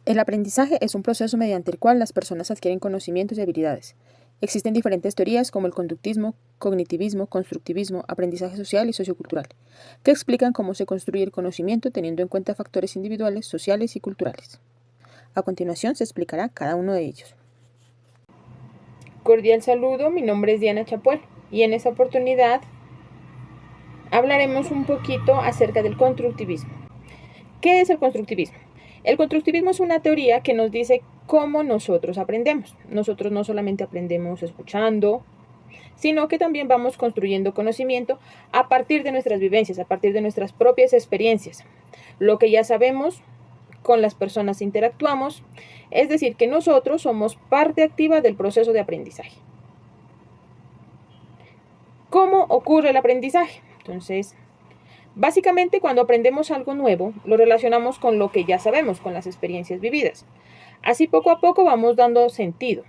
El aprendizaje es un proceso mediante el cual las personas adquieren conocimientos y habilidades. Existen diferentes teorías como el conductismo, cognitivismo, constructivismo, aprendizaje social y sociocultural, que explican cómo se construye el conocimiento teniendo en cuenta factores individuales, sociales y culturales. A continuación se explicará cada uno de ellos. Cordial saludo, mi nombre es Diana Chapuel y en esta oportunidad hablaremos un poquito acerca del constructivismo. ¿Qué es el constructivismo? El constructivismo es una teoría que nos dice cómo nosotros aprendemos. Nosotros no solamente aprendemos escuchando, sino que también vamos construyendo conocimiento a partir de nuestras vivencias, a partir de nuestras propias experiencias. Lo que ya sabemos, con las personas interactuamos, es decir, que nosotros somos parte activa del proceso de aprendizaje. ¿Cómo ocurre el aprendizaje? Entonces, básicamente cuando aprendemos algo nuevo, lo relacionamos con lo que ya sabemos, con las experiencias vividas. Así poco a poco vamos dando sentido.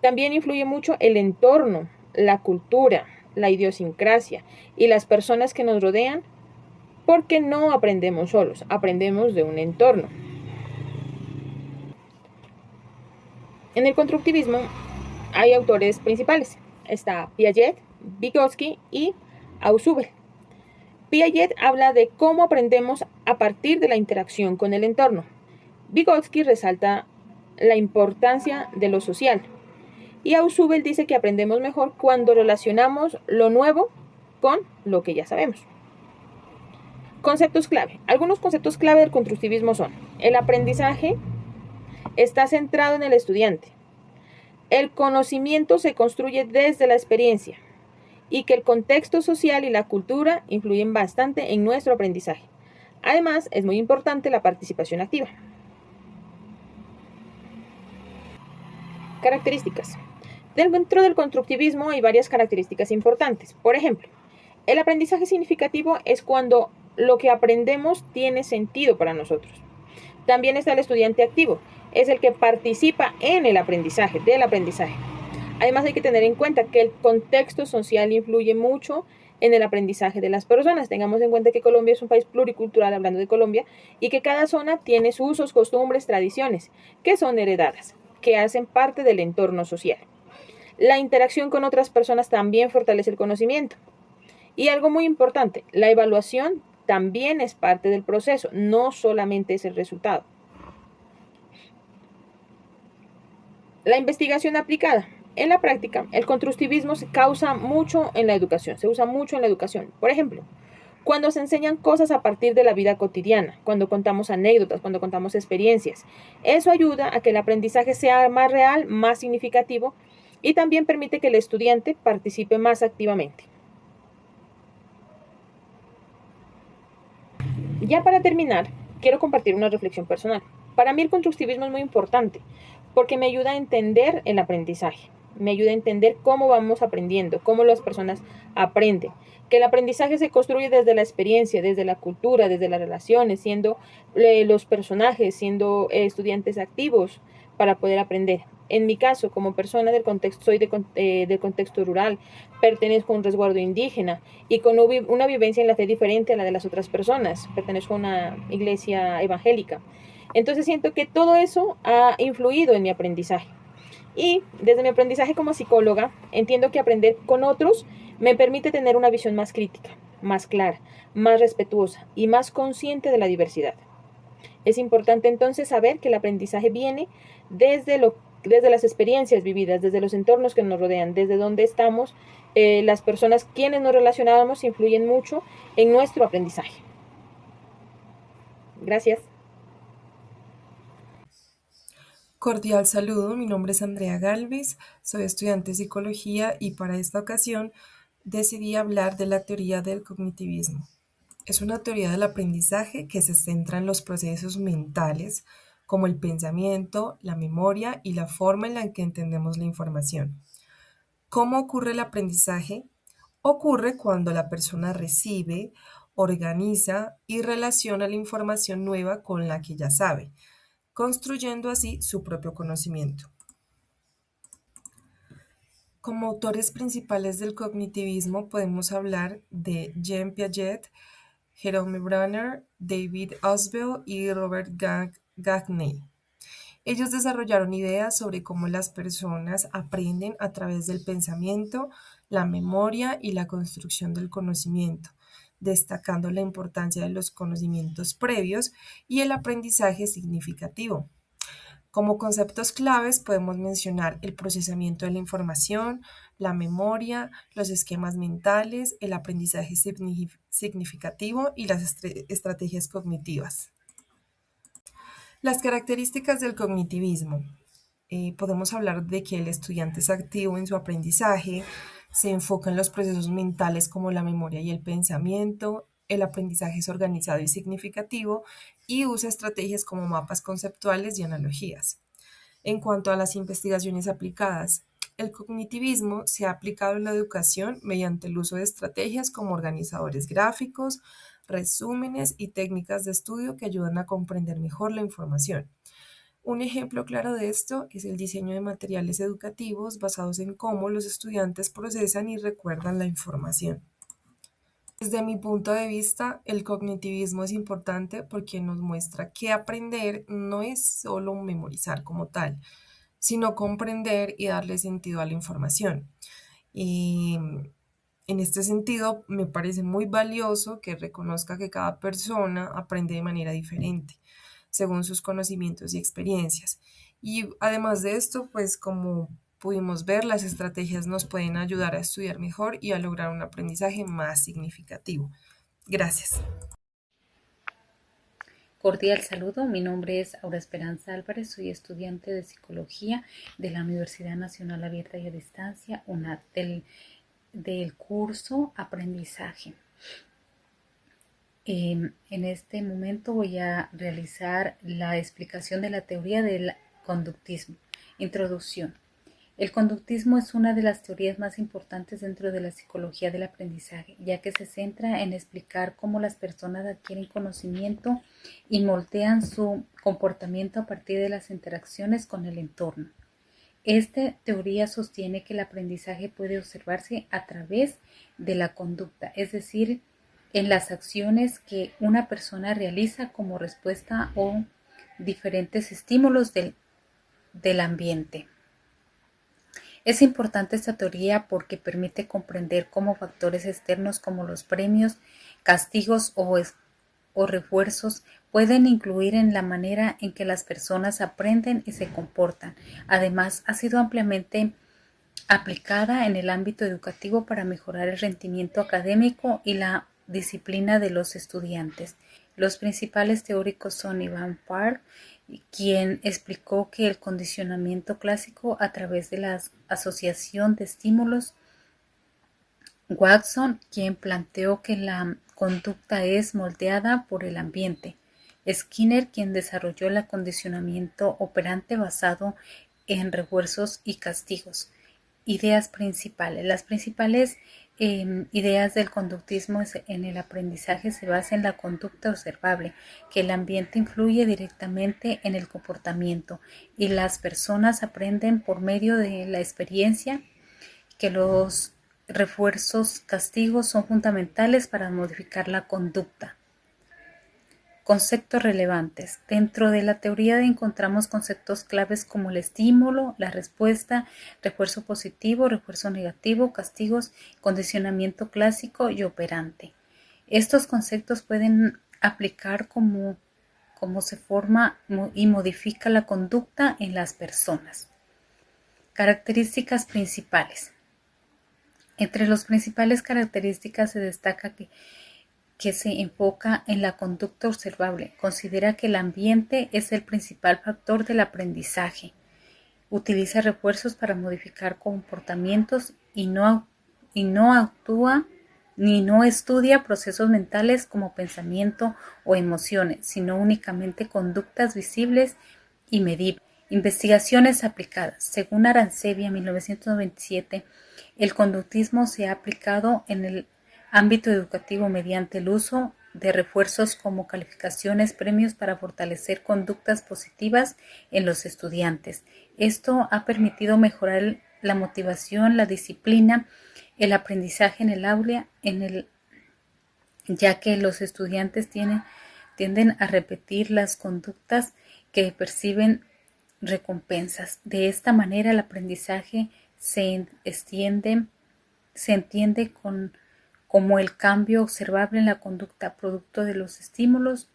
También influye mucho el entorno, la cultura, la idiosincrasia y las personas que nos rodean, porque no aprendemos solos, aprendemos de un entorno. En el constructivismo hay autores principales. Está Piaget, Vygotsky y Ausubel. Piaget habla de cómo aprendemos a partir de la interacción con el entorno. Vygotsky resalta la importancia de lo social. Y Ausubel dice que aprendemos mejor cuando relacionamos lo nuevo con lo que ya sabemos. Conceptos clave. Algunos conceptos clave del constructivismo son: el aprendizaje está centrado en el estudiante. El conocimiento se construye desde la experiencia y que el contexto social y la cultura influyen bastante en nuestro aprendizaje. Además, es muy importante la participación activa. Características. Dentro del constructivismo hay varias características importantes. Por ejemplo, el aprendizaje significativo es cuando lo que aprendemos tiene sentido para nosotros. También está el estudiante activo, es el que participa en el aprendizaje, del aprendizaje. Además hay que tener en cuenta que el contexto social influye mucho en el aprendizaje de las personas. Tengamos en cuenta que Colombia es un país pluricultural, hablando de Colombia, y que cada zona tiene sus usos, costumbres, tradiciones, que son heredadas, que hacen parte del entorno social. La interacción con otras personas también fortalece el conocimiento. Y algo muy importante, la evaluación también es parte del proceso, no solamente es el resultado. La investigación aplicada. En la práctica, el constructivismo se causa mucho en la educación, se usa mucho en la educación. Por ejemplo, cuando se enseñan cosas a partir de la vida cotidiana, cuando contamos anécdotas, cuando contamos experiencias. Eso ayuda a que el aprendizaje sea más real, más significativo y también permite que el estudiante participe más activamente. Ya para terminar, quiero compartir una reflexión personal. Para mí el constructivismo es muy importante porque me ayuda a entender el aprendizaje, me ayuda a entender cómo vamos aprendiendo, cómo las personas aprenden, que el aprendizaje se construye desde la experiencia, desde la cultura, desde las relaciones, siendo los personajes, siendo estudiantes activos para poder aprender. En mi caso, como persona del contexto, soy del contexto rural, pertenezco a un resguardo indígena y con una vivencia en la fe diferente a la de las otras personas. Pertenezco a una iglesia evangélica. Entonces siento que todo eso ha influido en mi aprendizaje. Y desde mi aprendizaje como psicóloga, entiendo que aprender con otros me permite tener una visión más crítica, más clara, más respetuosa y más consciente de la diversidad. Es importante entonces saber que el aprendizaje viene desde las experiencias vividas, desde los entornos que nos rodean, desde donde estamos, las personas quienes nos relacionamos influyen mucho en nuestro aprendizaje. Gracias. Cordial saludo, mi nombre es Andrea Galvis, soy estudiante de psicología y para esta ocasión decidí hablar de la teoría del cognitivismo. Es una teoría del aprendizaje que se centra en los procesos mentales como el pensamiento, la memoria y la forma en la que entendemos la información. ¿Cómo ocurre el aprendizaje? Ocurre cuando la persona recibe, organiza y relaciona la información nueva con la que ya sabe, construyendo así su propio conocimiento. Como autores principales del cognitivismo podemos hablar de Jean Piaget, Jerome Bruner, David Ausubel y Robert Gagne. Ellos desarrollaron ideas sobre cómo las personas aprenden a través del pensamiento, la memoria y la construcción del conocimiento, destacando la importancia de los conocimientos previos y el aprendizaje significativo. Como conceptos claves podemos mencionar el procesamiento de la información, la memoria, los esquemas mentales, el aprendizaje significativo y las estrategias cognitivas. Las características del cognitivismo. Podemos hablar de que el estudiante es activo en su aprendizaje, se enfoca en los procesos mentales como la memoria y el pensamiento, el aprendizaje es organizado y significativo y usa estrategias como mapas conceptuales y analogías. En cuanto a las investigaciones aplicadas, el cognitivismo se ha aplicado en la educación mediante el uso de estrategias como organizadores gráficos, resúmenes y técnicas de estudio que ayudan a comprender mejor la información. Un ejemplo claro de esto es el diseño de materiales educativos basados en cómo los estudiantes procesan y recuerdan la información. Desde mi punto de vista, el cognitivismo es importante porque nos muestra que aprender no es solo memorizar como tal, sino comprender y darle sentido a la información. Y en este sentido, me parece muy valioso que reconozca que cada persona aprende de manera diferente, según sus conocimientos y experiencias. Y además de esto, pues como pudimos ver, las estrategias nos pueden ayudar a estudiar mejor y a lograr un aprendizaje más significativo. Gracias. Cordial saludo, mi nombre es Aura Esperanza Álvarez, soy estudiante de Psicología de la Universidad Nacional Abierta y a Distancia, UNAD, del curso Aprendizaje. En este momento voy a realizar la explicación de la teoría del conductismo. Introducción. El conductismo es una de las teorías más importantes dentro de la psicología del aprendizaje, ya que se centra en explicar cómo las personas adquieren conocimiento y moldean su comportamiento a partir de las interacciones con el entorno. Esta teoría sostiene que el aprendizaje puede observarse a través de la conducta, es decir, en las acciones que una persona realiza como respuesta a diferentes estímulos del ambiente. Es importante esta teoría porque permite comprender cómo factores externos como los premios, castigos o refuerzos pueden influir en la manera en que las personas aprenden y se comportan. Además, ha sido ampliamente aplicada en el ámbito educativo para mejorar el rendimiento académico y la disciplina de los estudiantes. Los principales teóricos son Ivan Park, quien explicó que el condicionamiento clásico a través de la asociación de estímulos, Watson, quien planteó que la conducta es moldeada por el ambiente, Skinner, quien desarrolló el acondicionamiento operante basado en refuerzos y castigos. Ideas principales. Las principales ideas del conductismo en el aprendizaje se basan en la conducta observable, que el ambiente influye directamente en el comportamiento y las personas aprenden por medio de la experiencia, que los refuerzos castigos son fundamentales para modificar la conducta. Conceptos relevantes. Dentro de la teoría encontramos conceptos claves como el estímulo, la respuesta, refuerzo positivo, refuerzo negativo, castigos, condicionamiento clásico y operante. Estos conceptos pueden aplicar cómo se forma y modifica la conducta en las personas. Características principales. Entre las principales características se destaca que se enfoca en la conducta observable. Considera que el ambiente es el principal factor del aprendizaje. Utiliza refuerzos para modificar comportamientos y no actúa ni no estudia procesos mentales como pensamiento o emociones, sino únicamente conductas visibles y medibles. Investigaciones aplicadas. Según Arancibia, 1997, el conductismo se ha aplicado en el ámbito educativo mediante el uso de refuerzos como calificaciones, premios para fortalecer conductas positivas en los estudiantes. Esto ha permitido mejorar la motivación, la disciplina, el aprendizaje en el aula, ya que los estudiantes tienden a repetir las conductas que perciben recompensas. De esta manera el aprendizaje se entiende como el cambio observable en la conducta producto de los estímulos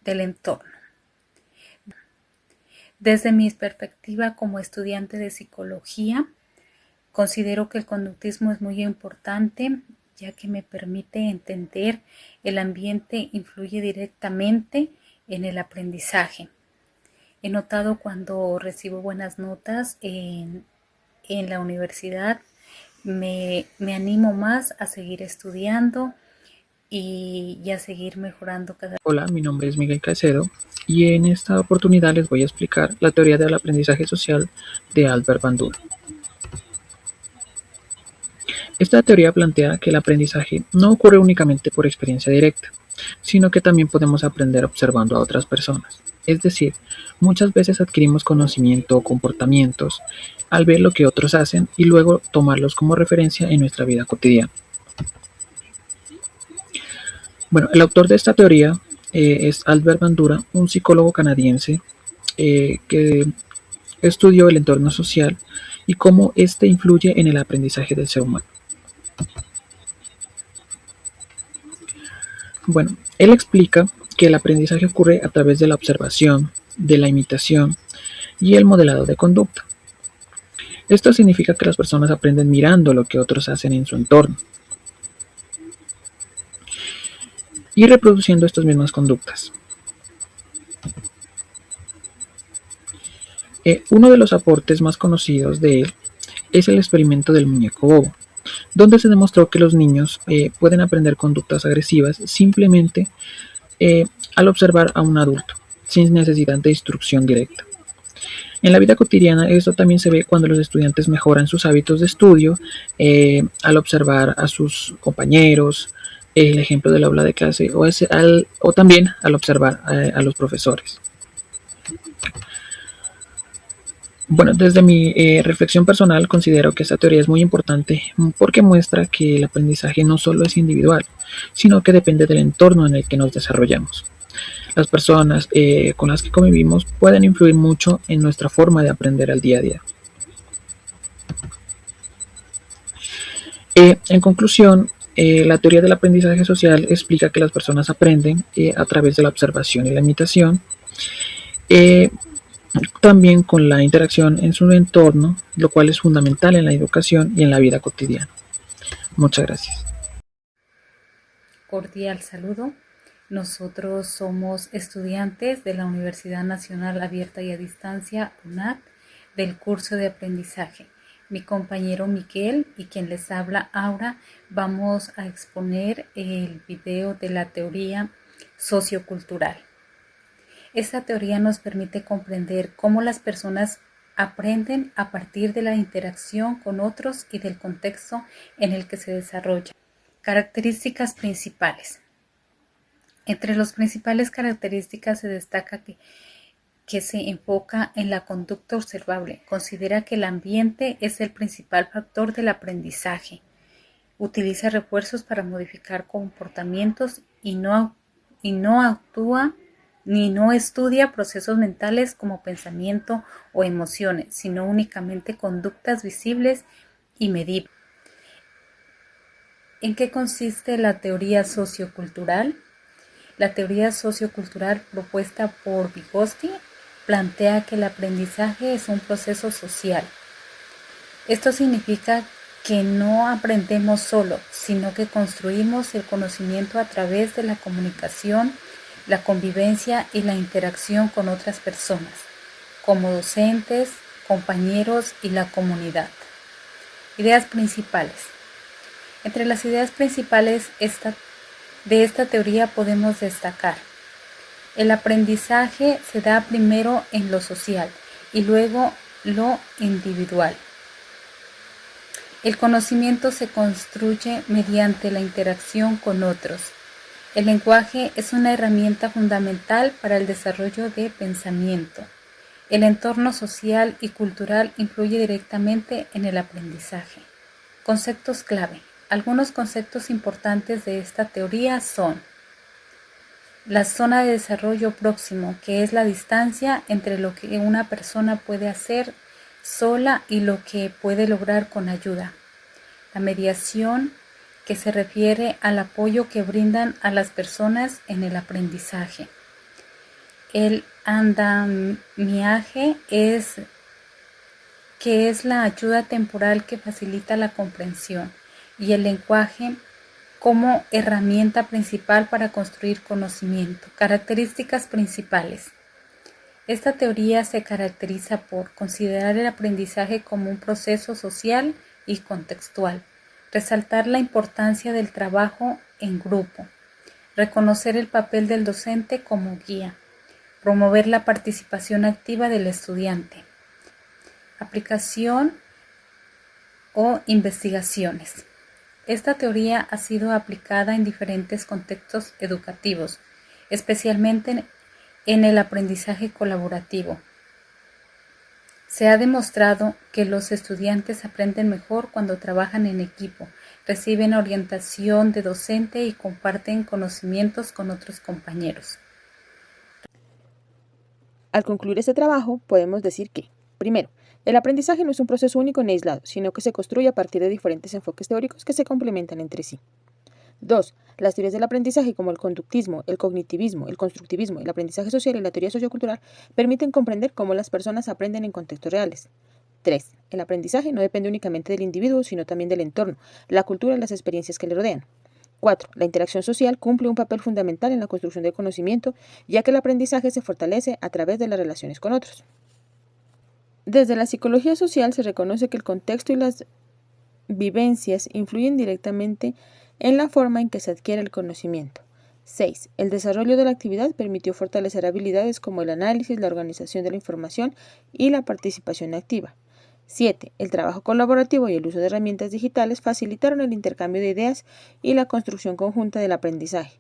del entorno. Desde mi perspectiva como estudiante de psicología, considero que el conductismo es muy importante, ya que me permite entender el ambiente influye directamente en el aprendizaje. He notado cuando recibo buenas notas en la universidad, me animo más a seguir estudiando y a seguir mejorando cada día. Hola, mi nombre es Miguel Caicedo y en esta oportunidad les voy a explicar la teoría del aprendizaje social de Albert Bandura. Esta teoría plantea que el aprendizaje no ocurre únicamente por experiencia directa, sino que también podemos aprender observando a otras personas. Es decir, muchas veces adquirimos conocimiento o comportamientos al ver lo que otros hacen y luego tomarlos como referencia en nuestra vida cotidiana. Bueno, el autor de esta teoría es Albert Bandura, un psicólogo canadiense que estudió el entorno social y cómo éste influye en el aprendizaje del ser humano. Bueno, él explica que el aprendizaje ocurre a través de la observación, de la imitación y el modelado de conducta. Esto significa que las personas aprenden mirando lo que otros hacen en su entorno y reproduciendo estas mismas conductas. Uno de los aportes más conocidos de él es el experimento del muñeco bobo, donde se demostró que los niños pueden aprender conductas agresivas simplemente al observar a un adulto, sin necesidad de instrucción directa. En la vida cotidiana esto también se ve cuando los estudiantes mejoran sus hábitos de estudio al observar a sus compañeros, el ejemplo del aula de clase o también al observar a los profesores. Bueno, desde mi reflexión personal considero que esta teoría es muy importante porque muestra que el aprendizaje no solo es individual, sino que depende del entorno en el que nos desarrollamos. Las personas con las que convivimos pueden influir mucho en nuestra forma de aprender al día a día. En conclusión, la teoría del aprendizaje social explica que las personas aprenden a través de la observación y la imitación, también con la interacción en su entorno, lo cual es fundamental en la educación y en la vida cotidiana. Muchas gracias. Cordial saludo. Nosotros somos estudiantes de la Universidad Nacional Abierta y a Distancia, UNAD, del curso de aprendizaje. Mi compañero Miguel y quien les habla, Aura, vamos a exponer el video de la teoría sociocultural. Esta teoría nos permite comprender cómo las personas aprenden a partir de la interacción con otros y del contexto en el que se desarrolla. Características principales. Entre las principales características se destaca que se enfoca en la conducta observable. Considera que el ambiente es el principal factor del aprendizaje. Utiliza refuerzos para modificar comportamientos y no actúa ni no estudia procesos mentales como pensamiento o emociones, sino únicamente conductas visibles y medibles. ¿En qué consiste la teoría sociocultural? La teoría sociocultural propuesta por Vygotsky plantea que el aprendizaje es un proceso social. Esto significa que no aprendemos solo, sino que construimos el conocimiento a través de la comunicación, la convivencia y la interacción con otras personas, como docentes, compañeros y la comunidad. Ideas principales. Entre las ideas principales de esta teoría podemos destacar: el aprendizaje se da primero en lo social y luego lo individual. El conocimiento se construye mediante la interacción con otros. El lenguaje es una herramienta fundamental para el desarrollo de pensamiento. El entorno social y cultural influye directamente en el aprendizaje. Conceptos clave. Algunos conceptos importantes de esta teoría son: La zona de desarrollo próximo, que es la distancia entre lo que una persona puede hacer sola y lo que puede lograr con ayuda. La mediación, que se refiere al apoyo que brindan a las personas en el aprendizaje. El andamiaje que es la ayuda temporal que facilita la comprensión, y el lenguaje como herramienta principal para construir conocimiento. Características principales. Esta teoría se caracteriza por considerar el aprendizaje como un proceso social y contextual, resaltar la importancia del trabajo en grupo, reconocer el papel del docente como guía, promover la participación activa del estudiante, aplicación o investigaciones. Esta teoría ha sido aplicada en diferentes contextos educativos, especialmente en el aprendizaje colaborativo. Se ha demostrado que los estudiantes aprenden mejor cuando trabajan en equipo, reciben orientación de docente y comparten conocimientos con otros compañeros. Al concluir este trabajo, podemos decir que, primero, el aprendizaje no es un proceso único ni aislado, sino que se construye a partir de diferentes enfoques teóricos que se complementan entre sí. 2. Las teorías del aprendizaje como el conductismo, el cognitivismo, el constructivismo, el aprendizaje social y la teoría sociocultural permiten comprender cómo las personas aprenden en contextos reales. 3. El aprendizaje no depende únicamente del individuo, sino también del entorno, la cultura y las experiencias que le rodean. 4. La interacción social cumple un papel fundamental en la construcción del conocimiento, ya que el aprendizaje se fortalece a través de las relaciones con otros. Desde la psicología social se reconoce que el contexto y las vivencias influyen directamente en la forma en que se adquiere el conocimiento. 6. El desarrollo de la actividad permitió fortalecer habilidades como el análisis, la organización de la información y la participación activa. 7. El trabajo colaborativo y el uso de herramientas digitales facilitaron el intercambio de ideas y la construcción conjunta del aprendizaje.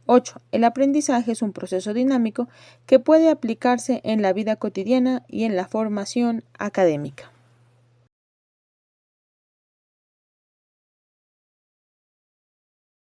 8. El aprendizaje es un proceso dinámico que puede aplicarse en la vida cotidiana y en la formación académica.